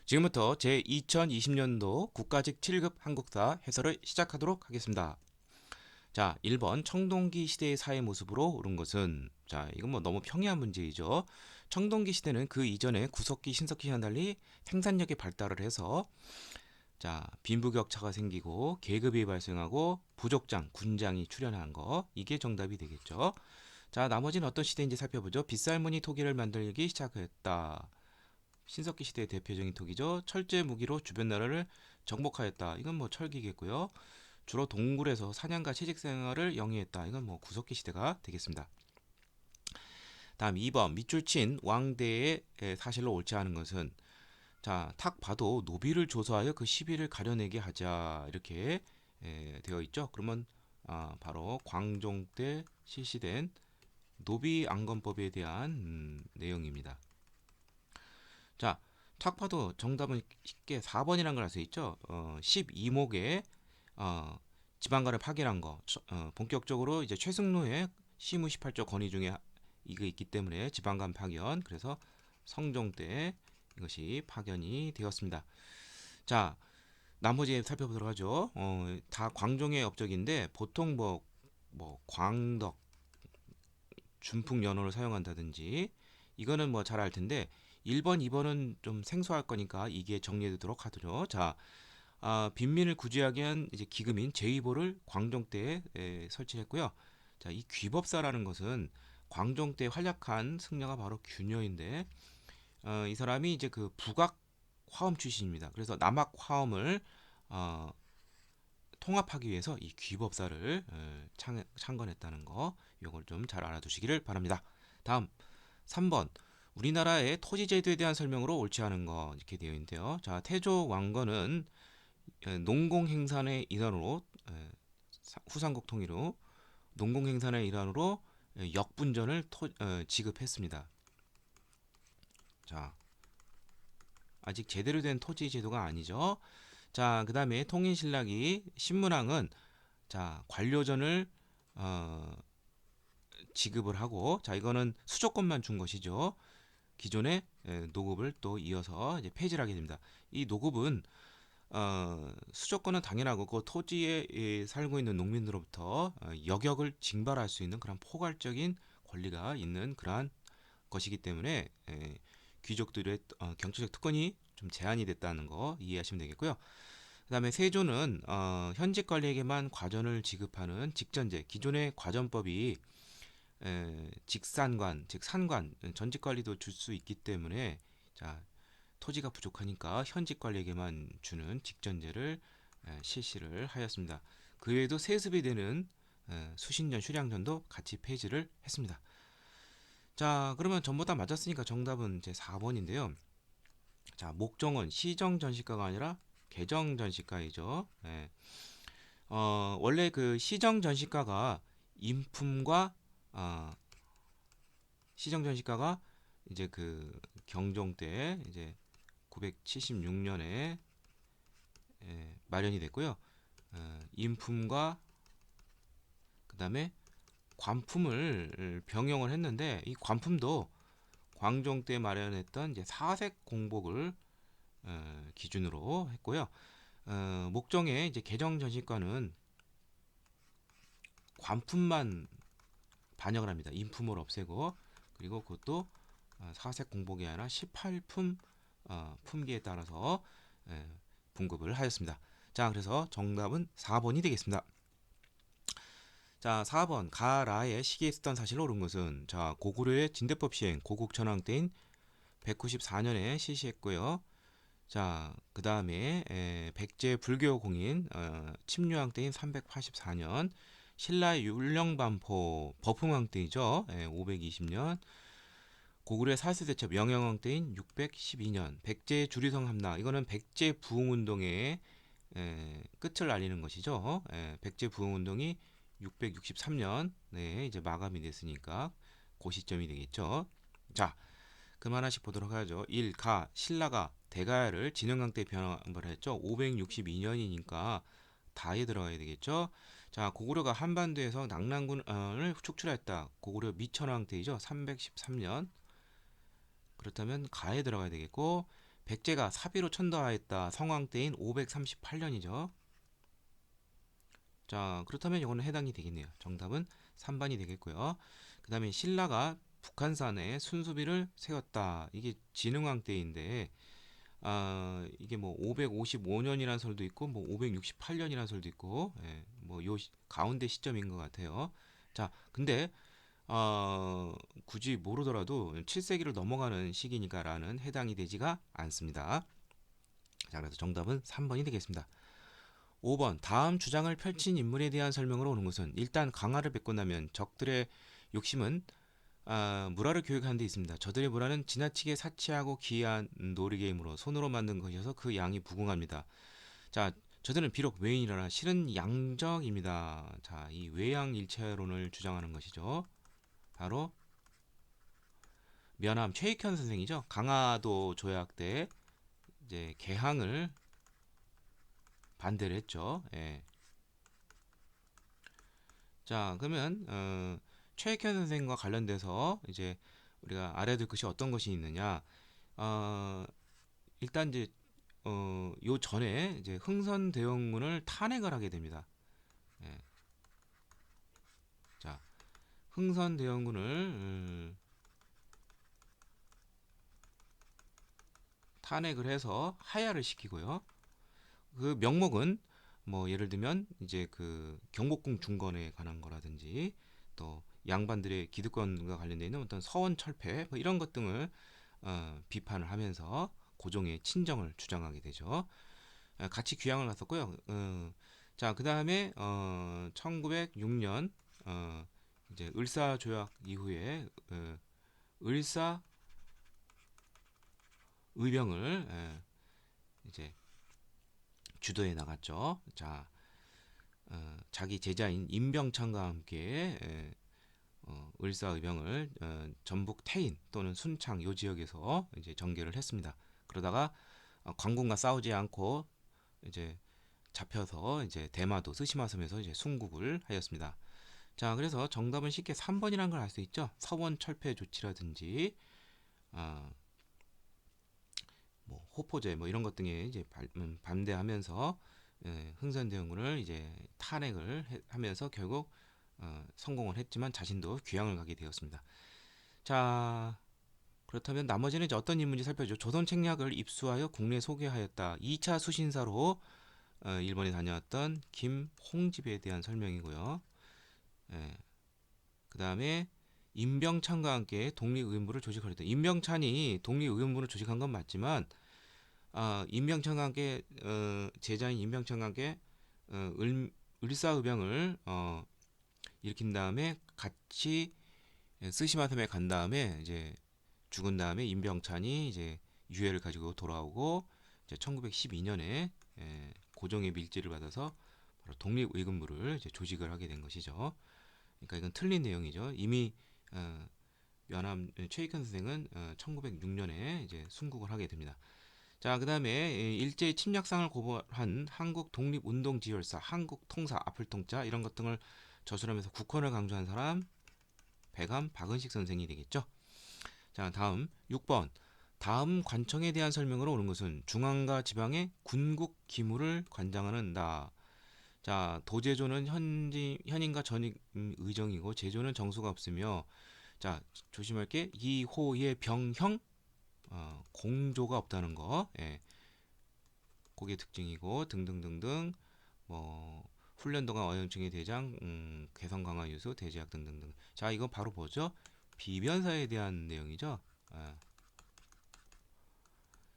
지금부터 제2020년도 국가직 7급 한국사 해설을 시작하도록 하겠습니다. 자, 1번 청동기 시대의 사회 모습으로 옳은 것은, 자, 이건 뭐 너무 평이한 문제이죠. 청동기 시대는 그 이전에 구석기, 신석기와 달리 생산력의 발달을 해서 자, 빈부격차가 생기고 계급이 발생하고 부족장, 군장이 출현한 거, 이게 정답이 되겠죠. 자, 나머지는 어떤 시대인지 살펴보죠. 빗살무늬 토기를 만들기 시작했다. 신석기 시대의 대표적인 토기죠. 철제 무기로 주변 나라를 정복하였다. 이건 뭐 철기겠고요. 주로 동굴에서 사냥과 채집 생활을 영위했다. 이건 뭐 구석기 시대가 되겠습니다. 다음 2번 밑줄 친 왕대의 사실로 옳지 않은 것은, 자, 탁 봐도 노비를 조사하여 그 시비를 가려내게 하자, 이렇게 되어 있죠. 그러면 바로 광종 때 실시된 노비 안건법에 대한 내용입니다. 자, 탁 봐도 정답은 쉽게 4번이라는 걸 알 수 있죠. 12목에 지방간을 파견한 거, 본격적으로 이제 최승로의 시무 18조 건의 중에 이거 있기 때문에 지방간 파견, 그래서 성종 때 이것이 파견이 되었습니다. 자, 나머지 살펴보도록 하죠. 다 광종의 업적인데 보통 뭐 광덕, 준풍연호를 사용한다든지, 이거는 뭐 잘 알 텐데 1번, 2번은 좀 생소할 거니까 이게 정리되도록 하죠. 자, 빈민을 구제하기 위한 이제 기금인 제위보를 광종 때에 설치했고요. 자, 이 귀법사라는 것은 광종 때 활약한 승려가 바로 균여인데, 이 사람이 이제 그 북악 화엄 출신입니다. 그래서 남악 화엄을 어, 통합하기 위해서 이 귀법사를 창건했다는 거, 이걸 좀 잘 알아두시기를 바랍니다. 다음 3번 우리나라의 토지 제도에 대한 설명으로 옳지 않은 거, 이렇게 되어 있는데요. 자, 태조 왕건은 농공행산의 일환으로, 후삼국 통일후 농공행산의 일환으로 역분전을 지급했습니다. 자, 아직 제대로 된 토지 제도가 아니죠. 자, 그 다음에 통인신라기 신문왕은 자, 관료전을 지급을 하고, 자, 이거는 수조권만 준 것이죠. 기존의 노급을 또 이어서 이제 폐지를 하게 됩니다. 이 노급은 수조권은 당연하고 그 토지에 살고 있는 농민으로부터 여격을 징발할 수 있는 그런 포괄적인 권리가 있는 그러한 것이기 때문에 귀족들의 경제적 특권이 좀 제한이 됐다는 거 이해하시면 되겠고요. 그다음에 세조는 현직 관리에게만 과전을 지급하는 직전제, 기존의 과전법이 직산관, 즉 산관, 전직 관리도 줄 수 있기 때문에, 자, 토지가 부족하니까 현직 관리에게만 주는 직전제를 실시를 하였습니다. 그 외에도 세습이 되는 수신전, 휴량전도 같이 폐지를 했습니다. 자, 그러면 전부 다 맞았으니까 정답은 제 4번인데요. 자, 목종은 시정 전시가가 아니라 개정 전시가이죠. 원래 그 시정 전시가가 인품과 시정 전시가가 이제 그 경종 때 이제 976년에 마련이 됐고요. 인품과 그다음에 관품을 병용을 했는데, 이 관품도 광종 때 마련했던 이제 사색 공복을 기준으로 했고요. 목종의 이제 개정 전시과는 관품만 반영을 합니다. 인품을 없애고, 그리고 그것도 사색 공복이 아니라 18품 품기에 따라서 분급을 하였습니다. 자, 그래서 정답은 4번이 되겠습니다. 자, 4번 가라의 시기에 있었던 사실로 옳은 것은, 자, 고구려의 진대법 시행 고국 전황 때인 194년에 실시했고요. 자, 그 다음에 백제 불교 공인 침류왕 때인 384년, 신라의 율령반포 버풍왕 때이죠. 520년, 고구려의 사슬대첩 영영왕 때인 612년, 백제 주리성 함락, 이거는 백제 부흥운동의 끝을 알리는 것이죠. 백제 부흥운동이 663년 이제 마감이 됐으니까 그 시점이 되겠죠. 자, 그럼 하나씩 보도록 하죠. 1. 가 신라가 대가야를 진흥강 때 변함을 했죠. 562년이니까 다에 들어가야 되겠죠. 자, 고구려가 한반도에서 낙랑군을 축출했다. 고구려 미천왕 때이죠. 313년. 그렇다면 가에 들어가야 되겠고, 백제가 사비로 천도하였다 성왕 때인 538년이죠. 자, 그렇다면 이거는 해당이 되겠네요. 정답은 3번이 되겠고요. 그 다음에 신라가 북한산에 순수비를 세웠다. 이게 진흥왕 때인데, 이게 뭐 555년이라는 설도 있고, 뭐 568년이라는 설도 있고, 예, 뭐요 가운데 시점인 것 같아요. 자, 근데 굳이 모르더라도 7세기를 넘어가는 시기니까라는 해당이 되지가 않습니다. 자, 그래서 정답은 3번이 되겠습니다. 5번 다음 주장을 펼친 인물에 대한 설명으로 오는 것은 일단 강화를 뱉고 나면 적들의 욕심은 물화를 교육하는 데 있습니다. 저들의 물화는 지나치게 사치하고 기이한 놀이게임으로 손으로 만든 것이어서 그 양이 무궁합니다. 자, 저들은 비록 외인이러나 실은 양적입니다. 자, 이 외양일체론을 주장하는 것이죠. 바로 면함 최익현 선생이죠. 강화도 조약 때 이제 개항을 반대를 했죠. 예. 자, 그러면 최익현 선생과 관련돼서 이제 우리가 알아야 될 것이 어떤 것이 있느냐? 어, 일단 이제 요 전에 이제 흥선대원군을 탄핵을 하게 됩니다. 예. 자, 흥선대원군을 탄핵을 해서 하야를 시키고요. 그 명목은 뭐 예를 들면 이제 그 경복궁 중건에 관한 거라든지 또 양반들의 기득권과 관련되어 있는 어떤 서원 철폐 뭐 이런 것 등을 비판을 하면서 고종의 친정을 주장하게 되죠. 같이 귀향을 갔었고요. 자, 그 다음에 1906년 이제 을사 조약 이후에 을사 의병을 이제 주도해 나갔죠. 자, 자기 제자인 임병창과 함께 을사의병을 전북 태인 또는 순창 요 지역에서 이제 전개를 했습니다. 그러다가 광군과 싸우지 않고 이제 잡혀서 이제 대마도 스시마섬에서 이제 순국을 하였습니다. 자, 그래서 정답은 쉽게 3번이라는 걸 알 수 있죠. 서원 철폐 조치라든지 어, 뭐 호포제 뭐 이런 것 등에 이제 반대하면서 흥선대원군을 이제 탄핵을 하면서 결국 성공을 했지만 자신도 귀향을 가게 되었습니다. 자, 그렇다면 나머지는 이제 어떤 인물인지 살펴보죠. 조선 책략을 입수하여 국내에 소개하였다. 2차 수신사로 일본에 다녀왔던 김홍집에 대한 설명이고요. 예, 그 다음에 임병찬과 함께 독립의원부를 조직하였다. 임병찬이 독립의원부를 조직한 건 맞지만 임병찬과 함께 제자인 임병찬과 함께 을사의병을 일으킨 다음에 같이 스시마섬에 간 다음에 이제 죽은 다음에 임병찬이 이제 유해를 가지고 돌아오고 이제 1912년에 고종의 밀지를 받아서 바로 독립의금부를 이제 조직을 하게 된 것이죠. 그러니까 이건 틀린 내용이죠. 이미 면함 최익현 선생은 1906년에 이제 순국을 하게 됩니다. 자, 그다음에 일제의 침략상을 고발한 한국 독립운동 지열사, 한국통사, 아플통자 이런 것 등을 저술하면서 국헌을 강조한 사람 백암 박은식 선생이 되겠죠. 자, 다음 6번. 다음 관청에 대한 설명으로 오는 것은 중앙과 지방의 군국 기물을 관장하는 나. 자, 도제조는 현인과 전익 의정이고 제조는 정수가 없으며 자, 조심할 게 이호의 병형 공조가 없다는 거. 예. 그게 특징이고 등등등등 뭐 훈련동안 어영증의 대장, 개성 강화 유수, 대제약 등등등. 자, 이거 바로 뭐죠? 비변사에 대한 내용이죠.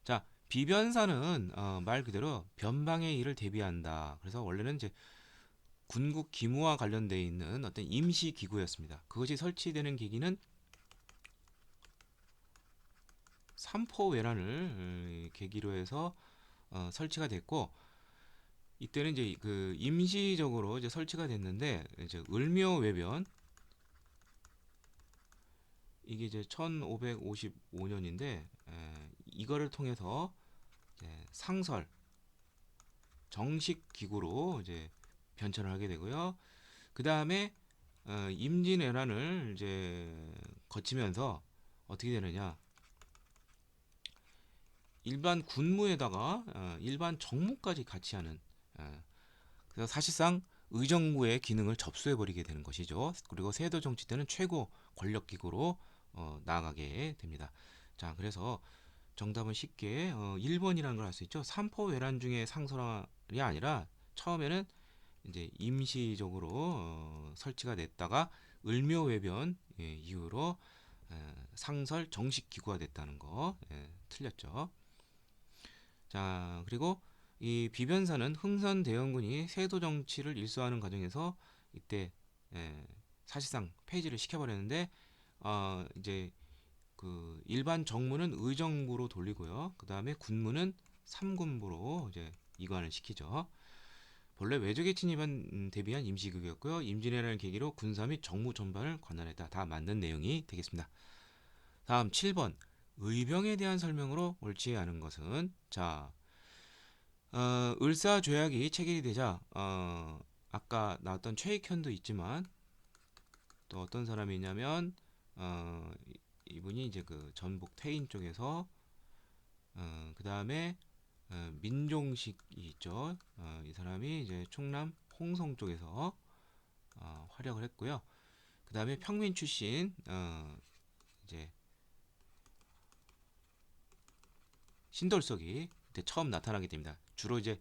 자, 비변사는 말 그대로 변방의 일을 대비한다. 그래서 원래는 이제 군국 기무와 관련되어 있는 어떤 임시 기구였습니다. 그것이 설치되는 계기는 삼포회란을 계기로 해서 설치가 됐고 이때는 이제 그 임시적으로 이제 설치가 됐는데 이제 을묘외변 이게 이제 1555년인데 이거를 통해서 상설 정식 기구로 이제 변천을 하게 되고요. 그 다음에 임진왜란을 이제 거치면서 어떻게 되느냐? 일반 군무에다가 일반 정무까지 같이 하는, 그래서 사실상 의정부의 기능을 접수해 버리게 되는 것이죠. 그리고 세도 정치 때는 최고 권력 기구로 나아가게 됩니다. 자, 그래서 정답은 쉽게 1번이라는 걸 알 수 있죠. 삼포 외란 중에 상설이 아니라 처음에는 이제 임시적으로 설치가 됐다가 을묘외변 이후로 상설 정식 기구가 됐다는 거 틀렸죠. 자, 그리고 이 비변사는 흥선 대원군이 세도 정치를 일수하는 과정에서 이때 사실상 폐지를 시켜버렸는데 이제 그 일반 정무는 의정부로 돌리고요. 그 다음에 군무는 삼군부로 이제 이관을 시키죠. 본래 외적의 침입에 대비한 임시국이었고요. 임진왜란을 계기로 군사 및 정무 전반을 관할했다. 다 맞는 내용이 되겠습니다. 다음 7번 의병에 대한 설명으로 옳지 않은 것은 자 을사조약이 체결이 되자 아까 나왔던 최익현도 있지만 또 어떤 사람이 있냐면 이분이 이제 그 전북 태인 쪽에서 그 다음에 민종식이 있죠. 이 사람이 이제 충남 홍성 쪽에서 활약을 했고요. 그 다음에 평민 출신 이제 신돌석이 그때 처음 나타나게 됩니다. 주로 이제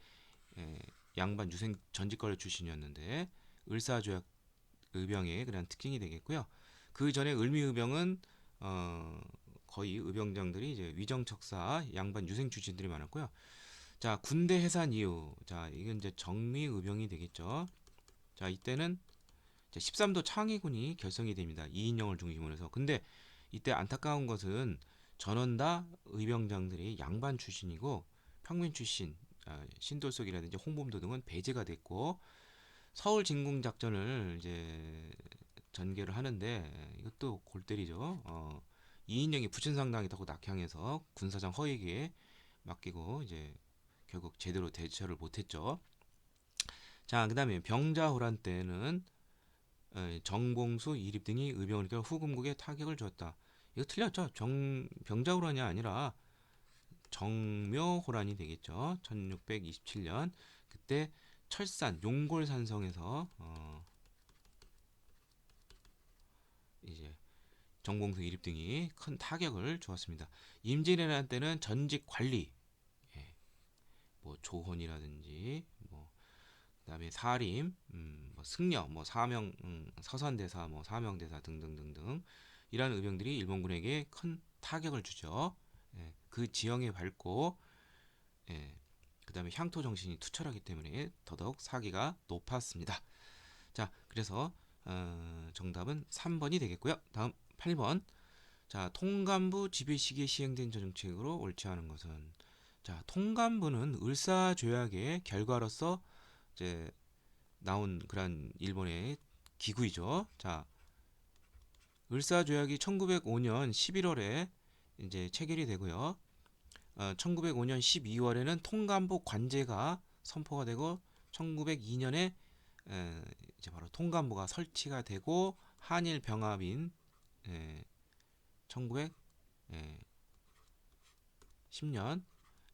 양반 유생 전직거래 출신이었는데 을사조약 의병의 그런 특징이 되겠고요. 그 전에 을미의병은 거의 의병장들이 이제 위정척사 양반 유생 출신들이 많았고요. 자, 군대 해산 이후 자 이건 이제 정미의병이 되겠죠. 자, 이때는 이제 13도 창의군이 결성이 됩니다. 이인영을 중심으로 해서. 근데 이때 안타까운 것은 전원 다 의병장들이 양반 출신이고 평민 출신 신돌석이라든지 홍범도 등은 배제가 됐고 서울 진궁 작전을 이제 전개를 하는데 이것도 골 때리죠. 이인영이 부천상당이라고 낙향해서 군사장 허익에 맡기고 이제 결국 제대로 대처를 못했죠. 자, 그다음에 병자호란 때는 정봉수, 이립 등이 의병을 이끌어 후금국에 타격을 주었다. 이거 틀렸죠? 병자호란이 아니라 정묘호란이 되겠죠. 1627년 그때 철산 용골산성에서 이제 정봉수, 이립 등이 큰 타격을 주었습니다. 임진왜란 때는 전직 관리, 뭐 조헌이라든지 뭐 그다음에 사림, 뭐 승려, 뭐 사명, 서산대사, 뭐 사명대사 등등등등 이러한 의병들이 일본군에게 큰 타격을 주죠. 그 지형에 밟고 그다음에 향토 정신이 투철하기 때문에 더더욱 사기가 높았습니다. 자, 그래서 정답은 3번이 되겠고요. 다음 8번. 자, 통감부 지배 시기에 시행된 정책으로 옳지 않은 것은 자, 통감부는 을사조약의 결과로서 이제 나온 그런 일본의 기구이죠. 자, 을사조약이 1905년 11월에 이제 체결이 되고요. 1905년 12월에는 통감부 관제가 선포가 되고 1902년에 이제 바로 통감부가 설치가 되고 한일 병합인 1910년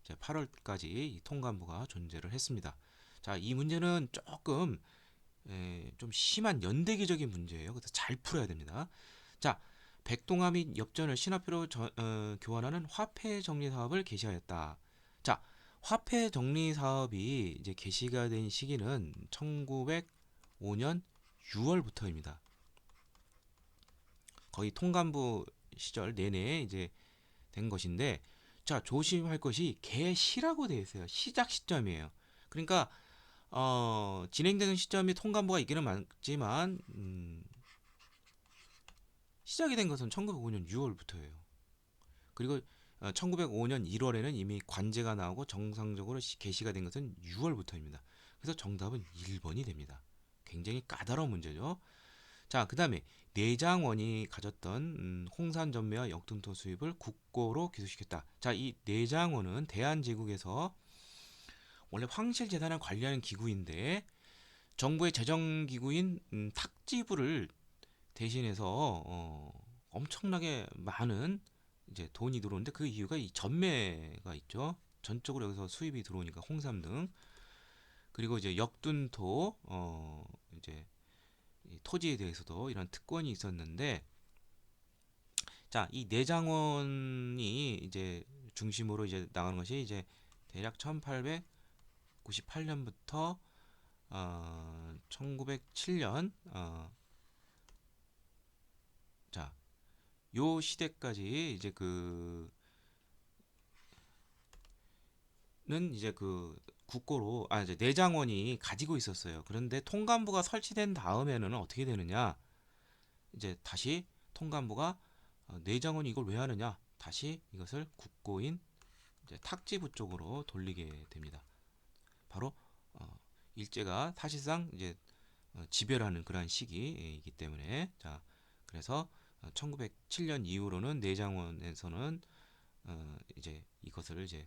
8월까지 이 통감부가 존재를 했습니다. 자, 이 문제는 조금 좀 심한 연대기적인 문제예요. 그래서 잘 풀어야 됩니다. 자, 백동화 및 엽전을 신화표로 교환하는 화폐 정리 사업을 개시하였다. 자, 화폐 정리 사업이 이제 개시가 된 시기는 1905년 6월부터입니다. 거의 통감부 시절 내내 이제 된 것인데, 자, 조심할 것이 개시라고 되어 있어요. 시작 시점이에요. 그러니까 진행되는 시점이 통감부가 있기는 맞지만 시작이 된 것은 1905년 6월부터예요. 그리고 1905년 1월에는 이미 관제가 나오고 정상적으로 개시가 된 것은 6월부터입니다. 그래서 정답은 1번이 됩니다. 굉장히 까다로운 문제죠. 자, 그 다음에 내장원이 가졌던 홍산 전매와 역등토 수입을 국고로 기소시켰다. 자, 이 내장원은 대한제국에서 원래 황실재단을 관리하는 기구인데 정부의 재정기구인 탁지부를 대신해서 엄청나게 많은 이제 돈이 들어오는데 그 이유가 이 전매가 있죠. 전적으로 여기서 수입이 들어오니까 홍삼 등. 그리고 이제 역둔토 이제 이 토지에 대해서도 이런 특권이 있었는데, 자, 이 내장원이 이제 중심으로 이제 나가는 것이 이제 대략 1898년부터 1907년 자, 요 시대까지 이제 는 이제 국고로 이제 내장원이 가지고 있었어요. 그런데 통감부가 설치된 다음에는 어떻게 되느냐? 이제 다시 통감부가 내장원이 이걸 왜 하느냐? 다시 이것을 국고인 이제 탁지부 쪽으로 돌리게 됩니다. 바로 일제가 사실상 이제 지배하는 그러한 시기이기 때문에, 자, 그래서 1907년 이후로는 내장원에서는 이제 이것을 이제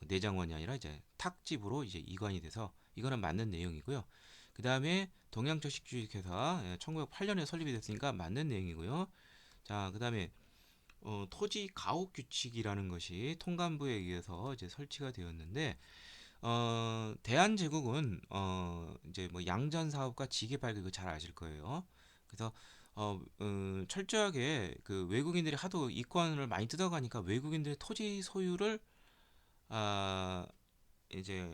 내장원이 아니라 이제 탁집으로 이제 이관이 돼서 이거는 맞는 내용이고요. 그 다음에 동양저식주식회사 1908년에 설립이 됐으니까 맞는 내용이고요. 자, 그 다음에 토지 가옥 규칙이라는 것이 통감부에 의해서 이제 설치가 되었는데, 대한제국은 이제 뭐 양전 사업과 지게 발굴 잘 아실 거예요. 그래서 철저하게 그 외국인들이 하도 이권을 많이 뜯어가니까 외국인들의 토지 소유를 아 이제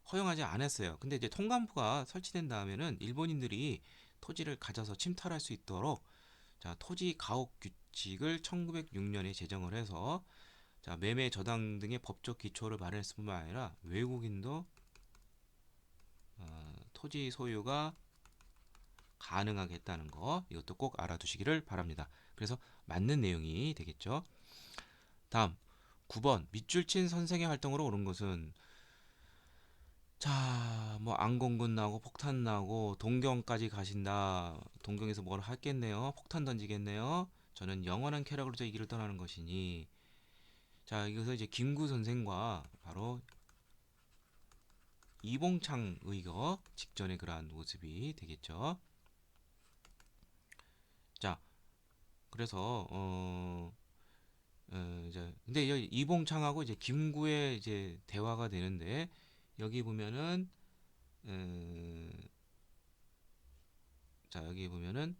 허용하지 않았어요. 근데 이제 통감부가 설치된 다음에는 일본인들이 토지를 가져서 침탈할 수 있도록, 자, 토지 가옥 규칙을 1906년에 제정을 해서, 자, 매매 저당 등의 법적 기초를 마련했을 뿐만 아니라 외국인도 토지 소유가 가능하게 했다는 거, 이것도 꼭 알아두시기를 바랍니다. 그래서 맞는 내용이 되겠죠. 다음 9번 밑줄 친 선생의 활동으로 옳은 것은, 자, 뭐 안공군 나오고 폭탄 나오고 동경까지 가신다. 동경에서 뭘 하겠네요. 폭탄 던지겠네요. 저는 영원한 쾌락으로서 이 길을 떠나는 것이니. 자, 이것은 이제 김구 선생과 바로 이봉창 의거 직전의 그러한 모습이 되겠죠. 자, 그래서 이제 근데 여기 이봉창하고 이제 김구의 이제 대화가 되는데, 여기 보면은 자, 여기 보면은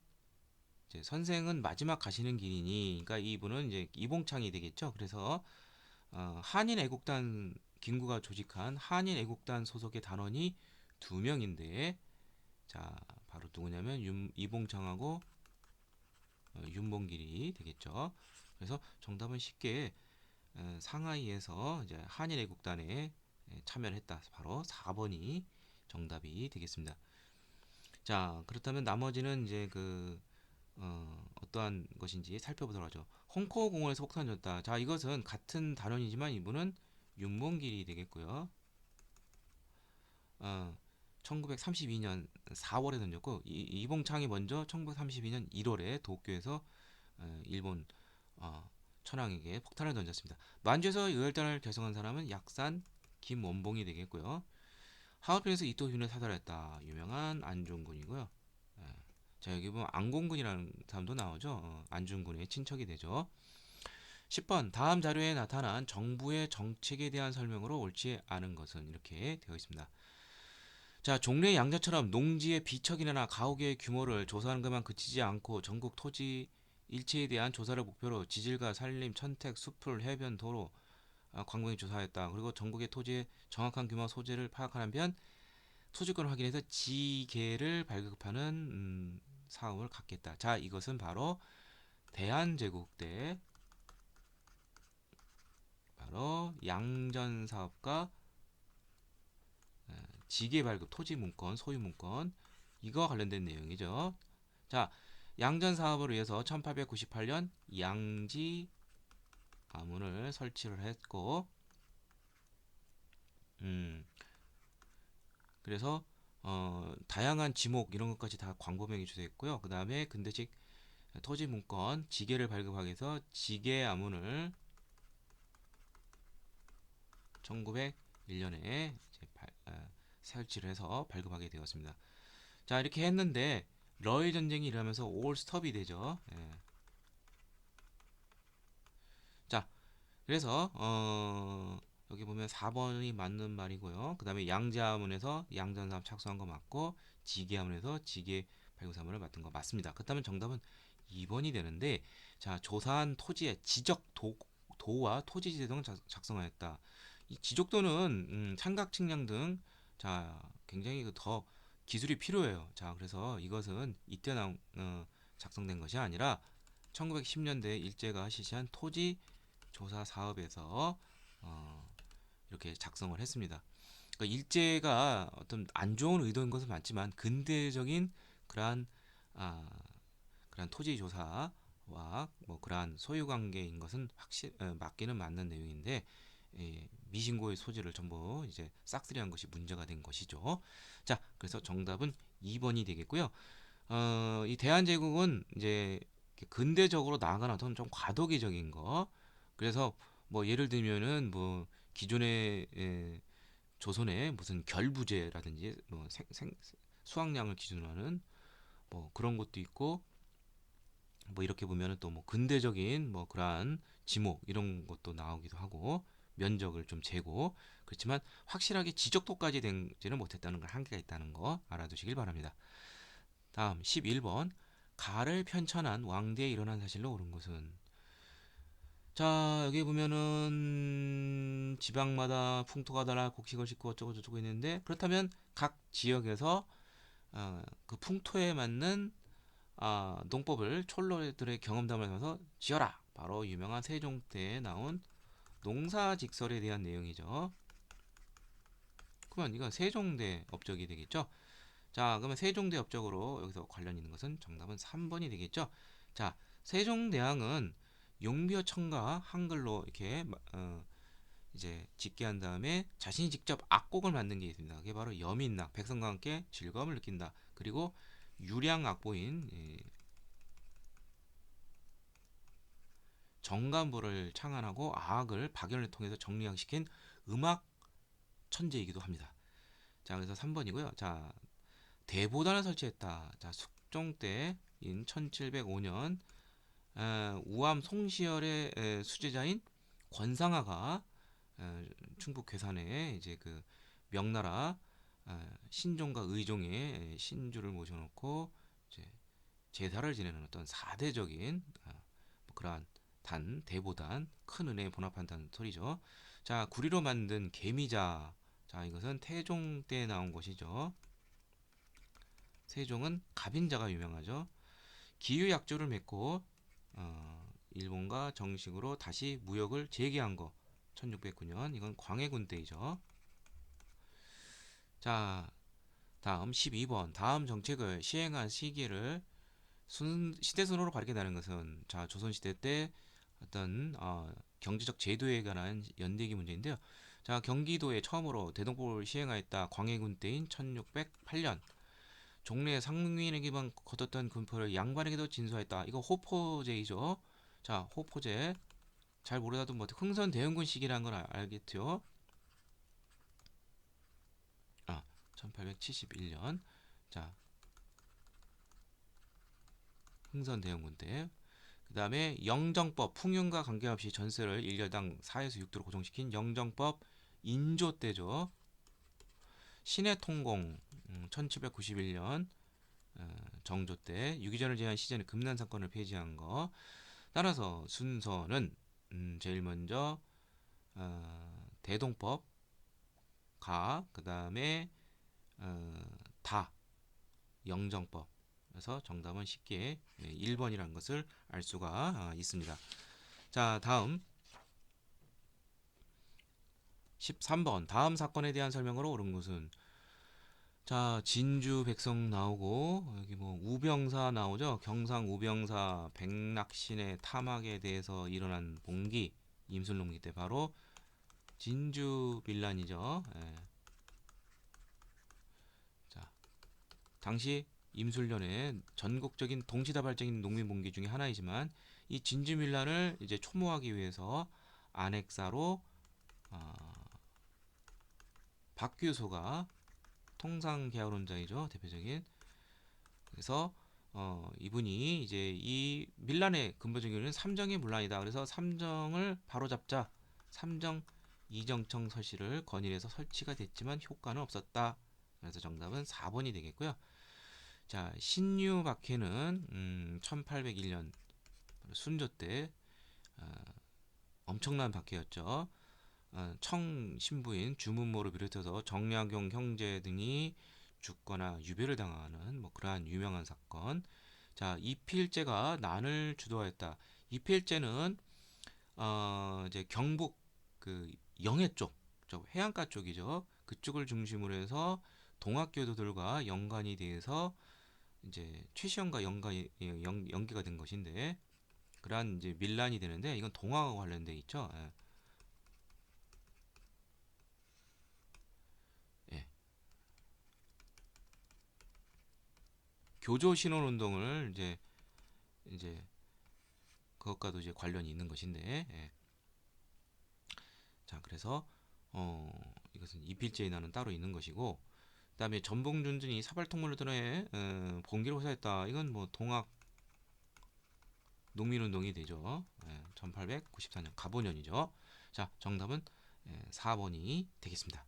이제 선생은 마지막 가시는 길이니, 그러니까 이분은 이제 이봉창이 되겠죠. 그래서 한인 애국단, 김구가 조직한 한인 애국단 소속의 단원이 두 명인데, 자, 바로 누구냐면 이봉창하고 윤봉길이 되겠죠. 그래서 정답은 쉽게 상하이에서 이제 한인 애국단에 참여를 했다. 바로 4번이 정답이 되겠습니다. 자, 그렇다면 나머지는 이제 어떠한 것인지 살펴보도록 하죠. 홍코 공원에서 폭탄 졌다. 자, 이것은 같은 단원이지만 이분은 윤봉길이 되겠고요. 1932년 4월에 던졌고, 이봉창이 먼저 1932년 1월에 도쿄에서 일본 천황에게 폭탄을 던졌습니다. 만주에서 의열단을 결성한 사람은 약산 김원봉이 되겠고요. 하얼빈에서 이토균을 사살했다. 유명한 안중근이고요. 예. 자, 여기 보면 안공근이라는 사람도 나오죠. 안중근의 친척이 되죠. 10번 다음 자료에 나타난 정부의 정책에 대한 설명으로 옳지 않은 것은, 이렇게 되어 있습니다. 자, 종래 양자처럼 농지의 비척이나 가옥의 규모를 조사하는 것만 그치지 않고 전국 토지 일체에 대한 조사를 목표로 지질과 산림, 천택, 숲을, 해변, 도로, 광명이 조사했다. 그리고 전국의 토지의 정확한 규모 소재를 파악하는 편 소지권을 확인해서 지계를 발급하는 사업을 갖겠다. 자, 이것은 바로 대한제국 때 바로 양전 사업과 지계 발급, 토지 문건, 소유 문건, 이거 관련된 내용이죠. 자, 양전 사업을 위해서 1898년 양지 가문을 설치를 했고, 그래서 다양한 지목 이런 것까지 다 광범위하게 주도했고요. 그 다음에 근대식 토지 문건, 지계를 발급하기 위해서 지계 아문을 1901년에 설치를 해서 발급하게 되었습니다. 자, 이렇게 했는데 러일 전쟁이 일어나면서 올 스톱이 되죠. 예. 그래서 여기 보면 4번이 맞는 말이고요. 그 다음에 양자문에서 양전삼 착수한 거 맞고 지게하문에서 지게 발굴사문을 맡은 거 맞습니다. 그렇다면 정답은 2번이 되는데, 자, 조사한 토지의 도와 토지지대 등을 작성하였다. 이 지적도는 삼각 측량 등, 자, 굉장히 더 기술이 필요해요. 자, 그래서 이것은 이때 작성된 것이 아니라 1910년대 일제가 실시한 토지 조사 사업에서 이렇게 작성을 했습니다. 그러니까 일제가 어떤 안 좋은 의도인 것은 맞지만 근대적인 그러한 아, 그러한 토지 조사와 뭐 그러한 소유 관계인 것은 맞기는 맞는 내용인데, 미신고의 소지를 전부 이제 싹쓸이한 것이 문제가 된 것이죠. 자, 그래서 정답은 2번이 되겠고요. 이 대한제국은 이제 근대적으로 나아가는 어떤 좀 과도기적인 거. 그래서 뭐 예를 들면은 뭐 기존의 조선의 무슨 결부제라든지 뭐 수확량을 기준으로 하는 뭐 그런 것도 있고, 뭐 이렇게 보면은 또 뭐 근대적인 뭐 그러한 지목 이런 것도 나오기도 하고, 면적을 좀 재고. 그렇지만 확실하게 지적도까지 되지는 못했다는 걸, 한계가 있다는 거 알아두시길 바랍니다. 다음 11번, 가를 편찬한 왕대에 일어난 사실로 옳은 것은. 자, 여기 보면은 지방마다 풍토가 달라 곡식을 싣고 어쩌고 저쩌고 있는데, 그렇다면 각 지역에서 그 풍토에 맞는 농법을 촐로들의 경험담을 담아서 지어라. 바로 유명한 세종 때에 나온 농사직설에 대한 내용이죠. 그러면 이건 세종대 업적이 되겠죠. 자, 그러면 세종대 업적으로 여기서 관련 있는 것은 정답은 3번이 되겠죠. 자, 세종대왕은 용비어천가 한글로 이렇게 이제 짓게 한 다음에 자신이 직접 악곡을 만든 게 있습니다. 그게 바로 여민락, 백성과 함께 즐거움을 느낀다. 그리고 유량 악보인 정간보를 창안하고 악을 박연을 통해서 정리시킨 음악 천재이기도 합니다. 자, 그래서 3번이고요. 자, 대보단을 설치했다. 자, 숙종 때인 1705년 우암 송시열의 수제자인 권상아가 충북 괴산에 이제 그 명나라 신종과 의종의 신주를 모셔놓고 이제 제사를 지내는 어떤 사대적인 뭐 그러한 대보단, 큰 은혜에 본합한다는 소리죠. 자, 구리로 만든 개미자. 자, 이것은 태종 때 나온 것이죠. 세종은 갑인자가 유명하죠. 기유약조를 맺고 일본과 정식으로 다시 무역을 재개한 거 1609년, 이건 광해군 때이죠. 자, 다음 12번, 다음 정책을 시행한 시기를 시대순으로 밝혀내는 것은, 자, 조선시대 때 어떤 경제적 제도에 관한 연대기 문제인데요. 자, 경기도에 처음으로 대동법을 시행하였다. 광해군 때인 1608년. 종래 상민에게만 거뒀던 군포를 양반에게도 진수하였다. 이거 호포제이죠. 자, 호포제. 잘 모르다도 뭐 흥선 대원군 시기라는 걸 알겠죠. 1871년. 자, 흥선 대원군 때. 그 다음에 영정법, 풍윤과 관계없이 전세를 1열당 4에서 6도로 고정시킨 영정법 인조 때죠. 신해통공 1791년 정조 때 유기전을 제한 시전의 금난 사건을 폐지한 거. 따라서 순서는 제일 먼저 대동법 가, 그 다음에 다 영정법. 그래서 정답은 쉽게 1번이라는 것을 알 수가 있습니다. 자, 다음 13번, 다음 사건에 대한 설명으로 옳은 것은. 자, 진주 백성 나오고, 여기 뭐 우병사 나오죠. 경상 우병사 백낙신의 탐악에 대해서 일어난 봉기, 임술농기 때 바로 진주 빌란이죠. 예. 자, 당시 임술련의 전국적인 동시다발적인 농민봉기 중에 하나이지만, 이 진주 밀란을 이제 초모하기 위해서 안핵사로 박규소가 통상계열론자이죠, 대표적인. 그래서 이분이 이제 이 밀란의 근본적인 이유는 삼정의 문란이다. 그래서 삼정을 바로잡자. 삼정 이정청 서실을 건의해서 설치가 됐지만 효과는 없었다. 그래서 정답은 4번이 되겠고요. 자, 신유박해는 1801년 순조 때 엄청난 박해였죠. 청 신부인 주문모를 비롯해서 정약용 형제 등이 죽거나 유배를 당하는 뭐 그러한 유명한 사건. 자, 이필제가 난을 주도하였다. 이필제는 이제 경북 그 영해 쪽, 저 해안가 쪽이죠. 그쪽을 중심으로 해서 동학교도들과 연관이 돼서 이제 최시영과 연계가 된 것인데 그러한 이제 밀란이 되는데 이건 동학과 관련돼 있죠. 예. 예. 교조 신원 운동을 이제 그것과도 이제 관련이 있는 것인데 예. 자, 그래서 이것은 이필제의 난은 따로 있는 것이고 그다음에 전봉준이 사발통물을 드러내 봉기를 호소했다. 이건 뭐 동학 농민운동이 되죠. 1894년 가보년이죠. 자, 정답은 4번이 되겠습니다.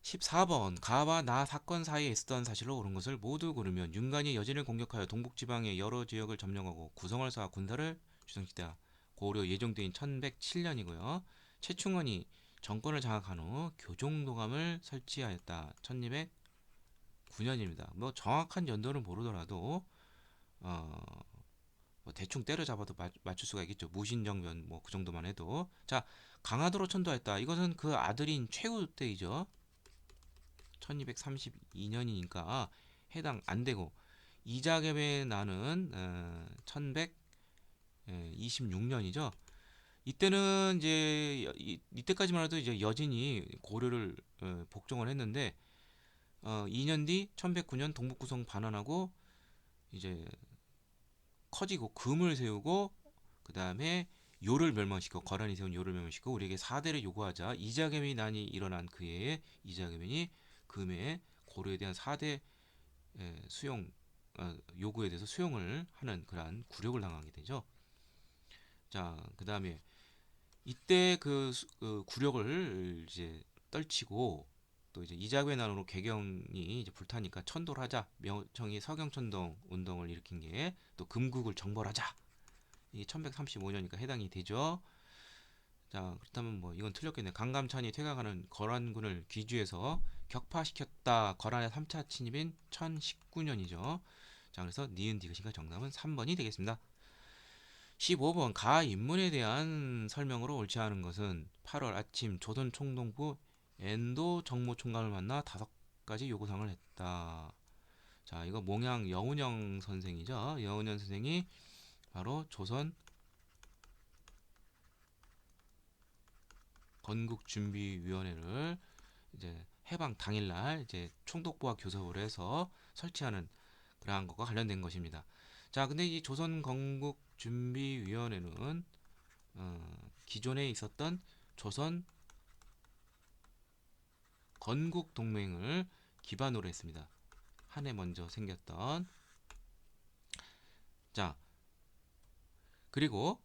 14번 가와 나 사건 사이에 있었던 사실로 옳은 것을 모두 고르면 윤관이 여진을 공격하여 동북지방의 여러 지역을 점령하고 구성을 쌓아 군사를 주성시다. 고려 예종대인 1107년이고요. 최충원이 정권을 장악한 후 교종도감을 설치하였다. 1209년입니다. 뭐 정확한 연도는 모르더라도 뭐 대충 때려잡아도 맞출 수가 있겠죠. 무신정변 뭐 그 정도만 해도. 자, 강화도로 천도했다. 이것은 그 아들인 최후 때이죠. 1232년이니까 해당 안 되고 이자겸의 나는 1126년이죠. 이때는 이제 이때까지만 해도 이제 여진이 고려를 복종을 했는데 2년 뒤 1109년 동북구성 반환하고 이제 커지고 금을 세우고 그 다음에 요를 멸망시키고 거란이 세운 요를 멸망시키고 우리에게 사대를 요구하자. 이자겸의 난이 일어난 그 해에 이자겸이 금의 고려에 대한 사대 수용 요구에 대해서 수용을 하는 그러한 굴욕을 당하게 되죠. 자, 그 다음에 이때 그 굴욕을 이제 떨치고 또 이제 이자겸의 난으로 개경이 이제 불타니까 천도를 하자. 명청이 서경천동 운동을 일으킨 게 또 금국을 정벌하자. 이게 1135년이니까 해당이 되죠. 자, 그렇다면 뭐 이건 틀렸겠네. 강감찬이 퇴각하는 거란군을 귀주에서 격파시켰다. 거란의 3차 침입인 1019년이죠. 자, 그래서 니은 디귿인가 정답은 3번이 되겠습니다. 15번 가 인문에 대한 설명으로 옳지 않은 것은 8월 아침 조선 총독부 엔도 정모총감을 만나 5가지 요구사항을 했다. 자, 이거 몽양 여운영 선생이죠. 여운영 선생이 바로 조선 건국준비위원회를 이제 해방 당일날 이제 총독부와 교섭을 해서 설치하는 그러한 것과 관련된 것입니다. 자, 근데 이 조선 건국준비위원회는 기존에 있었던 조선 건국동맹을 기반으로 했습니다. 한 해 먼저 생겼던. 자, 그리고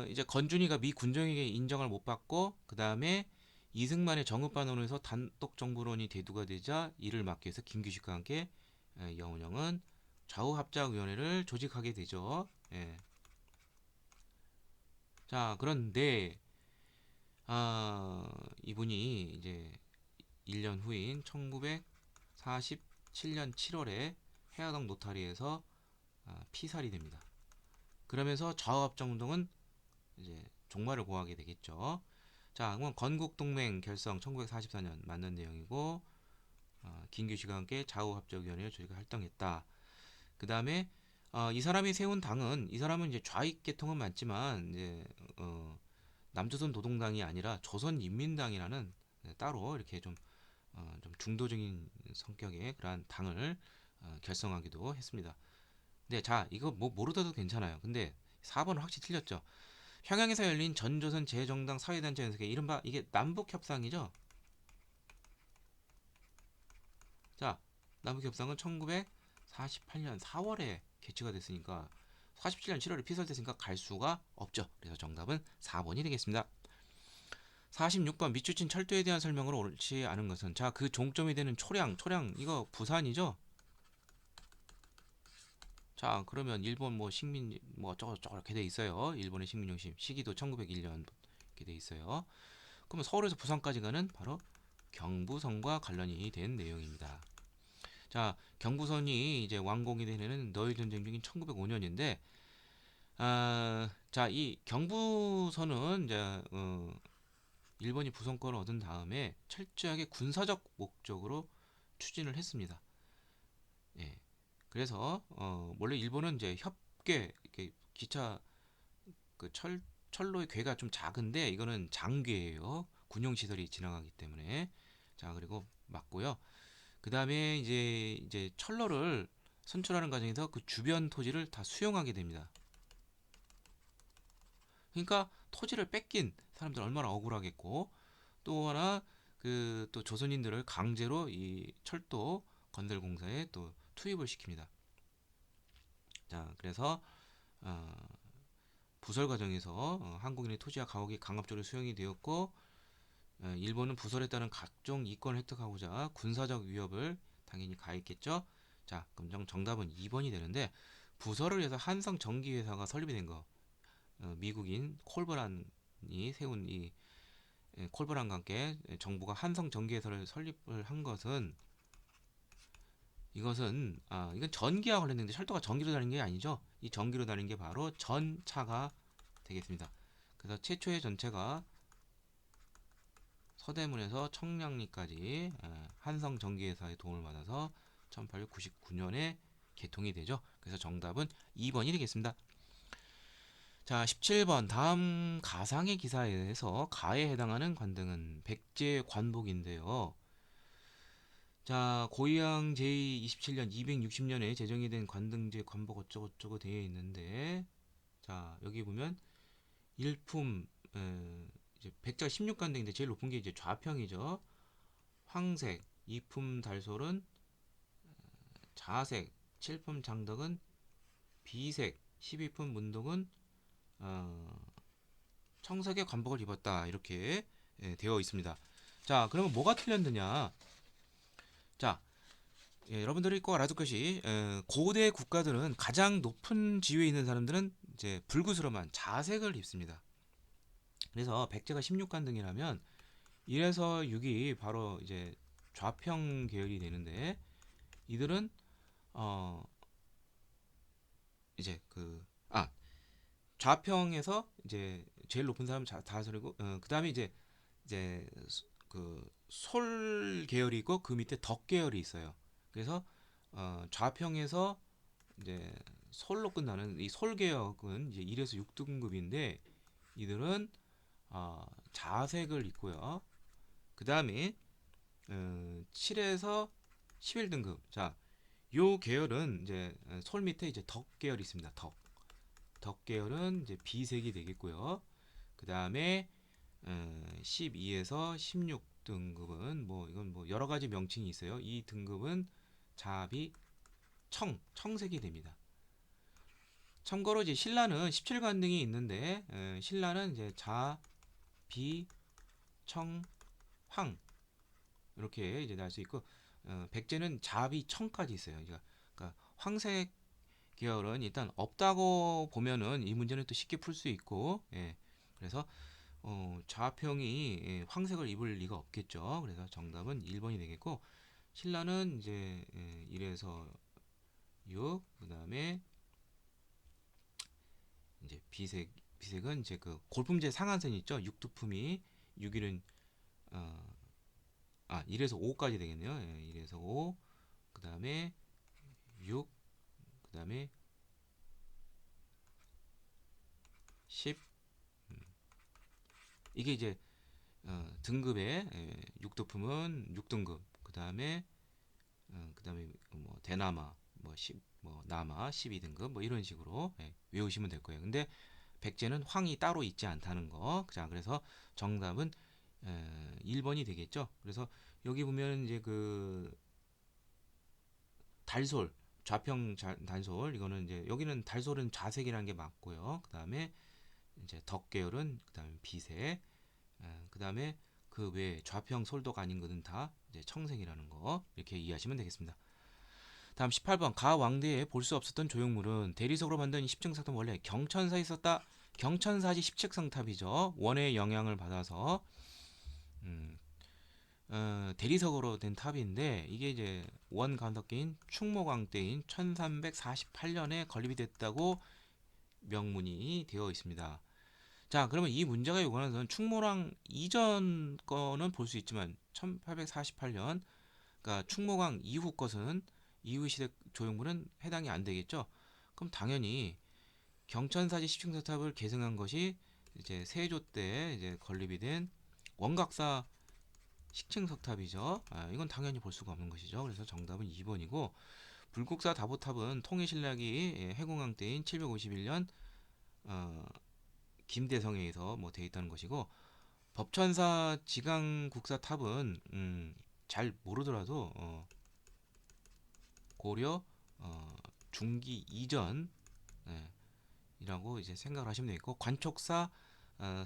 이제 건준이가 미 군정에게 인정을 못 받고 그 다음에 이승만의 정읍반원에서 단독 정부론이 대두가 되자 이를 막기 위해서 김규식과 함께 여운형은 좌우합작위원회를 조직하게 되죠. 예. 자, 그런데 이분이 이제 1년 후인 1947년 7월에 해화동 노타리에서 피살이 됩니다. 그러면서 좌우합작운동은 이제 종말을 고하게 되겠죠. 자, 그럼 건국동맹 결성 1944년 맞는 내용이고 김규식과 함께 좌우합작위원회를 조직해 활동했다. 그 다음에 이 사람이 세운 당은 이 사람은 이제 좌익 계통은 맞지만 이제 남조선 노동당이 아니라 조선인민당이라는 따로 이렇게 좀 중도적인 성격의 그러한 당을 결성하기도 했습니다. 네, 자, 이거 뭐 모르셔도 괜찮아요. 근데 4번은 확실히 틀렸죠. 평양에서 열린 전조선 재정당 사회단체 연석회 이른바 이게 남북협상이죠. 자, 남북협상은 48년 4월에 개최가 됐으니까 47년 7월에 피설됐으니까 갈 수가 없죠. 그래서 정답은 4번이 되겠습니다. 46번 미추진 철도에 대한 설명으로 옳지 않은 것은 자, 그 종점이 되는 초량 이거 부산이죠? 자, 그러면 일본 뭐 식민 뭐 어쩌고저쩌고 이렇게 돼 있어요. 일본의 식민중심 시기도 1901년 이렇게 돼 있어요. 그러면 서울에서 부산까지 가는 바로 경부선과 관련이 된 내용입니다. 자, 경부선이 이제 완공이 된 해는 너일 전쟁 중인 1905년인데 자, 이 경부선은 이제 일본이 부선권을 얻은 다음에 철저하게 군사적 목적으로 추진을 했습니다. 예. 그래서 원래 일본은 이제 협궤 이렇게 기차 그 철로의 궤가 좀 작은데 이거는 장궤예요. 군용 시설이 지나가기 때문에. 자, 그리고 맞고요. 그다음에 이제 철로를 선출하는 과정에서 그 주변 토지를 다 수용하게 됩니다. 그러니까 토지를 뺏긴 사람들 얼마나 억울하겠고 또 하나 그 또 조선인들을 강제로 이 철도 건설 공사에 또 투입을 시킵니다. 자, 그래서 어, 부설 과정에서 한국인의 토지와 가옥이 강압적으로 수용이 되었고 일본은 부설에 따른 각종 이권을 획득하고자 군사적 위협을 당연히 가했겠죠. 자, 그럼 정답은 2번이 되는데 부설을 위해서 한성 전기회사가 설립이 된 거. 미국인 콜브란이 세운 이 콜브란과 함께 정부가 한성 전기회사를 설립을 한 것은 이건 전기와 관련된데 철도가 전기로 다니는 게 아니죠. 이 전기로 다니는 게 바로 전차가 되겠습니다. 그래서 최초의 전차가 서대문에서 청량리까지 한성 전기회사의 도움을 받아서 1899년에 개통이 되죠. 그래서 정답은 2번이 되겠습니다. 자, 17번 다음 가상의 기사에서 가에 해당하는 관등은 백제 관복인데요. 자, 고의왕 제27년 260년에 제정이 된 관등제 관복 어쩌고저쩌고 되어 있는데 자, 여기 보면 일품 이제 백자 16관등인데 제일 높은 게 이제 좌평이죠. 황색, 이품 달솔은 자색, 7품 장덕은 비색, 12품 문동은 어, 청색의 관복을 입었다. 이렇게 되어 있습니다. 자, 그러면 뭐가 틀렸느냐? 자, 여러분들이 꼭 알아둘 것이 고대 국가들은 가장 높은 지위에 있는 사람들은 이제 불구스름한 자색을 입습니다. 그래서 백제가 16관등이라면 1에서 6이 바로 이제 좌평 계열이 되는데 이들은 어 이제 좌평에서 이제 제일 높은 사람 다스리고 그다음에 이제 그솔 계열이 있고 그 밑에 덕 계열이 있어요. 그래서 좌평에서 이제 솔로 끝나는 이 솔 계열은 이제 1에서 6등급인데 이들은 자색을 입고요. 그다음에 7에서 11등급. 자, 요 계열은 이제 솔 밑에 이제 덕 계열이 있습니다. 덕 계열은 이제 비색이 되겠고요. 그다음에 12에서 16등급은 뭐 이건 뭐 여러 가지 명칭이 있어요. 이 등급은 자비 청색이 됩니다. 참고로 이제 신라는 17관등이 있는데 신라는 이제 자비 청황 이렇게 이제 날 수 있고 백제는 자비 청까지 있어요. 그러니까 황색 계열은 일단 없다고 보면은 이 문제는 또 쉽게 풀 수 있고 그래서 좌평이 황색을 입을 리가 없겠죠. 그래서 정답은 1번이 되겠고 신라는 이제 1에서 6 그다음에 이제 비색은 이제 그 골품제 상한선 있죠. 육두품이 6일은 1에서 5까지 되겠네요. 1에서 5 그다음에 6 그다음에 10 이게 이제 등급의 6도품은 6등급 그다음에 뭐 대나마 뭐 남아 12등급 뭐 이런 식으로 외우시면 될 거예요. 근데 백제는 황이 따로 있지 않다는 거. 자, 그래서 정답은 1번이 되겠죠. 그래서 여기 보면 이제 그 달솔 좌평 단솔 이거는 이제 여기는 달솔은 자색이라는 게 맞고요. 그다음에 이제 덕계열은 그다음에 비색, 그다음에 그 외에 좌평 솔도가 아닌 것은 다 이제 청색이라는 거 이렇게 이해하시면 되겠습니다. 다음 18번 가왕대에 볼 수 없었던 조형물은 대리석으로 만든 10층 석탑 원래 경천사에 있었다. 경천사지 10층 석탑이죠. 원의 영향을 받아서 음, 대리석으로 된 탑인데 이게 이제 원 감독기인 충무광 때인 1348년에 건립이 됐다고 명문이 되어 있습니다. 자, 그러면 이 문제가 요구하는 것은 충무랑 이전 거는 볼 수 있지만 1848년, 그러니까 충무광 이후 것은 이후 시대 조형물은 해당이 안 되겠죠. 그럼 당연히 경천사지 십층석탑을 계승한 것이 이제 세조 때 이제 건립이 된 원각사 식층석탑이죠. 이건 당연히 볼 수가 없는 것이죠. 그래서 정답은 2번이고 불국사 다보탑은 통일신라기 해공왕 때인 751년 김대성에 의해서 뭐 되어 있다는 것이고 법천사 지강국사탑은 잘 모르더라도 고려 중기 이전 이라고 이제 생각을 하시면 되겠고 관촉사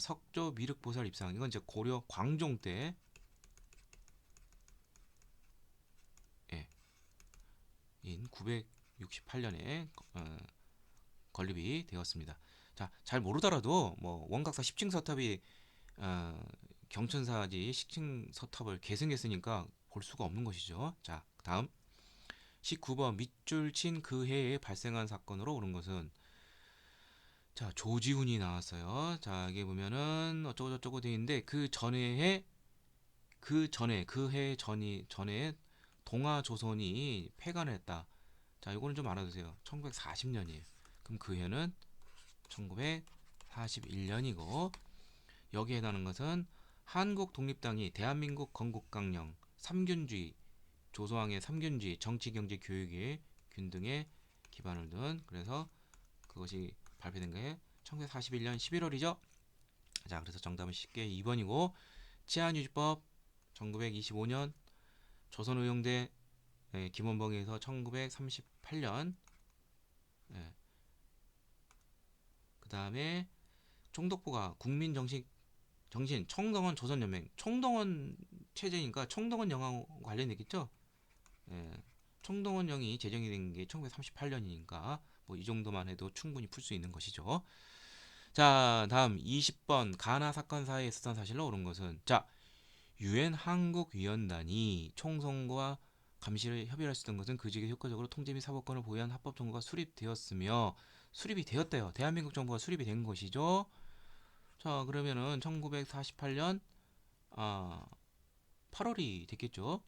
석조 미륵보살 입상 이건 이제 고려 광종 때인 968년에 건립이 되었습니다. 자, 잘 모르더라도 뭐 원각사 10층 서탑이 경천사지 10층 서탑을 계승했으니까 볼 수가 없는 것이죠. 자, 다음 19번 밑줄 친 그 해에 발생한 사건으로 옳은 것은 자 조지훈이 나왔어요. 자 여기 보면은 어쩌고 저쩌고 돼 있는데 그 해 전에 동아조선이 패간을 했다. 자 이거는 좀 알아두세요. 1940년이에요. 그럼 그 해는 1941년이고 여기에 해당하는 것은 한국 독립당이 대한민국 건국강령 삼균주의 조소왕의 삼균주의 정치 경제 교육의 균등에 기반을 둔 그래서 그것이 발표된 게 1941년 11월이죠. 자, 그래서 정답은 쉽게 2번이고 치안유지법 1925년 조선의용대 김원봉에서 1938년 그 다음에 총독부가 정신 청동원 조선연맹 총동원 체제니까 총동원 영화 관련되겠죠. 예, 총동원령이 제정이 된 게 1938년이니까 뭐 이 정도만 해도 충분히 풀 수 있는 것이죠. 자, 다음 20번 가나 사건 사이에 있었던 사실로 옳은 것은 자, 유엔 한국위원단이 총선과 감시를 협의할 수 있던 것은 그 직에 효과적으로 통제 및 사법권을 보유한 합법 정부가 수립되었으며 수립이 되었대요. 대한민국 정부가 수립이 된 것이죠. 자, 그러면은 1948년 8월이 됐겠죠.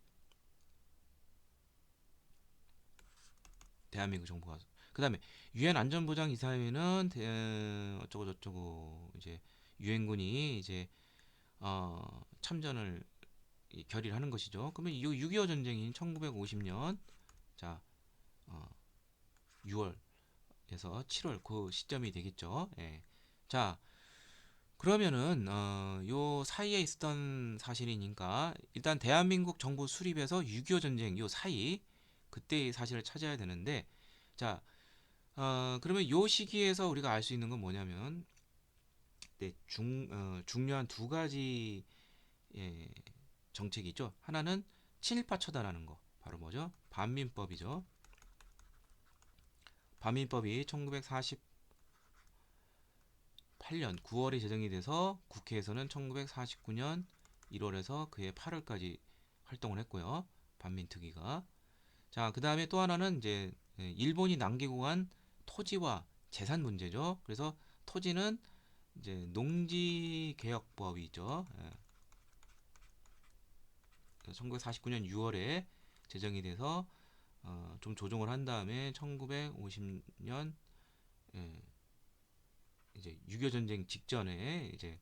대한민국 정부가. 그다음에 유엔 안전보장 이사회는 어쩌고 저쩌고 이제 유엔군이 이제 참전을 결의를 하는 것이죠. 그러면 이 6.25 전쟁인 1950년 자 6월에서 7월 그 시점이 되겠죠. 예. 자 그러면은 요 사이에 있었던 사실이니까 일단 대한민국 정부 수립에서 6.25 전쟁 요 사이 그때의 사실을 찾아야 되는데 자 그러면 요 시기에서 우리가 알 수 있는 건 뭐냐면 네, 중요한 두 가지 예, 정책이 있죠. 하나는 친일파 처단하는 거. 바로 뭐죠? 반민법이죠. 반민법이 1948년 9월에 제정이 돼서 국회에서는 1949년 1월에서 그해 8월까지 활동을 했고요. 반민특위가. 자, 그다음에 또 하나는 이제 일본이 남기고 간 토지와 재산 문제죠. 그래서 토지는 이제 농지개혁법이죠. 1949년 6월에 제정이 돼서 좀 조정을 한 다음에 1950년 이제 6.25 전쟁 직전에 이제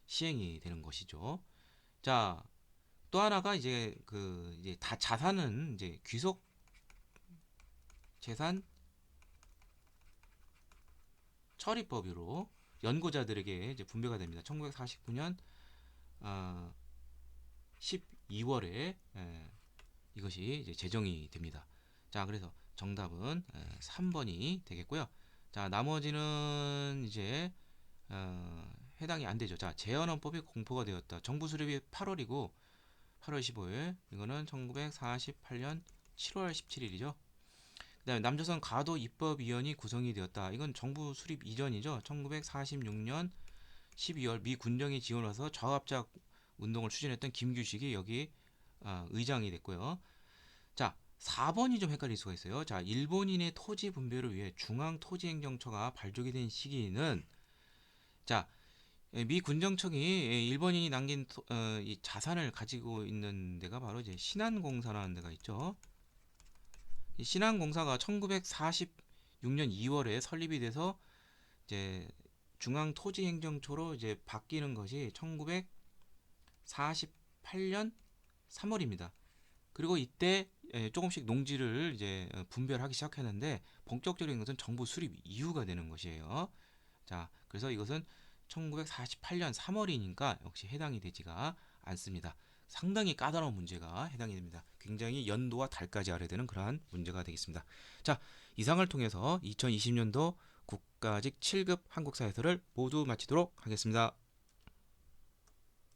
시행이 되는 것이죠. 자, 또 하나가 이제 그 이제 다 자산은 이제 귀속 재산 처리법으로 연고자들에게 이제 분배가 됩니다. 1949년 12월에 이것이 이제 제정이 됩니다. 자, 그래서 정답은 3번이 되겠고요. 자, 나머지는 이제 해당이 안 되죠. 자, 재헌헌법이 공포가 되었다. 정부 수립이 8월이고 8월 15일. 이거는 1948년 7월 17일이죠. 그다음에 남조선 가도 입법위원이 구성이 되었다. 이건 정부 수립 이전이죠. 1946년 12월 미 군정이 지원 와서 저합작 운동을 추진했던 김규식이 여기 의장이 됐고요. 자, 4번이 좀 헷갈릴 수가 있어요. 자, 일본인의 토지 분배를 위해 중앙토지행정처가 발족이 된 시기는 자, 미 군정청이 일본인이 남긴 이 자산을 가지고 있는 데가 바로 이제 신한공사라는 데가 있죠. 이 신한공사가 1946년 2월에 설립이 돼서 이제 중앙토지행정처로 이제 바뀌는 것이 1948년 3월입니다. 그리고 이때 조금씩 농지를 이제 분별하기 시작했는데 본격적인 것은 정부 수립 이후가 되는 것이에요. 자, 그래서 이것은 1948년 3월이니까 역시 해당이 되지가 않습니다. 상당히 까다로운 문제가 해당이 됩니다. 굉장히 연도와 달까지 알아야 되는 그러한 문제가 되겠습니다. 자, 이상을 통해서 2020년도 국가직 7급 한국사 해설을 모두 마치도록 하겠습니다.